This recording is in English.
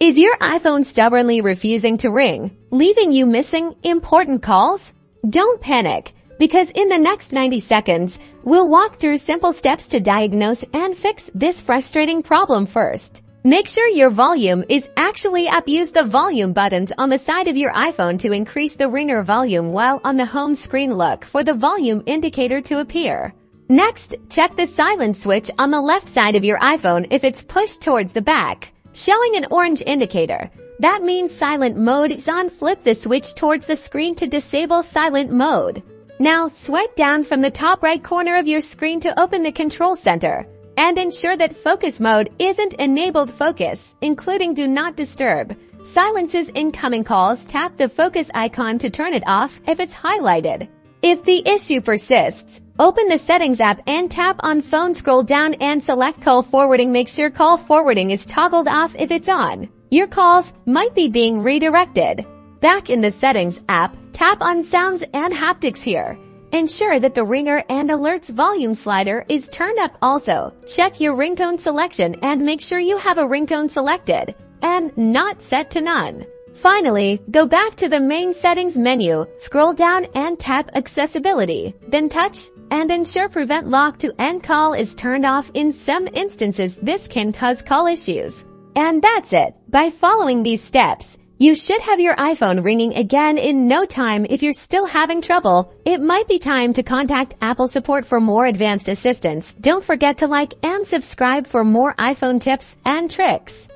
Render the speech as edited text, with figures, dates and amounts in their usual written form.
Is your iPhone stubbornly refusing to ring, leaving you missing important calls? Don't panic, because in the next 90 seconds, we'll walk through simple steps to diagnose and fix this frustrating problem first. Make sure your volume is actually up. Use the volume buttons on the side of your iPhone to increase the ringer volume, while on the home screen look for the volume indicator to appear. Next, check the silent switch on the left side of your iPhone if it's pushed towards the back, showing an orange indicator. That means silent mode is on. Flip the switch towards the screen to disable silent mode. Now, swipe down from the top right corner of your screen to open the control center and ensure that focus mode isn't enabled. Focus, including do not disturb, silences incoming calls. Tap the focus icon to turn it off if it's highlighted. If the issue persists, open the Settings app and tap on Phone. Scroll down and select Call Forwarding. Make sure Call Forwarding is toggled off. If it's on, your calls might be being redirected. Back in the Settings app, tap on Sounds and Haptics here. Ensure that the ringer and alerts volume slider is turned up. Also, check your ringtone selection and make sure you have a ringtone selected and not set to none. Finally, go back to the main settings menu, scroll down and tap Accessibility, then touch and ensure Prevent Lock to End Call is turned off. In some instances, this can cause call issues. And that's it. By following these steps, you should have your iPhone ringing again in no time. If you're still having trouble, it might be time to contact Apple support for more advanced assistance. Don't forget to like and subscribe for more iPhone tips and tricks.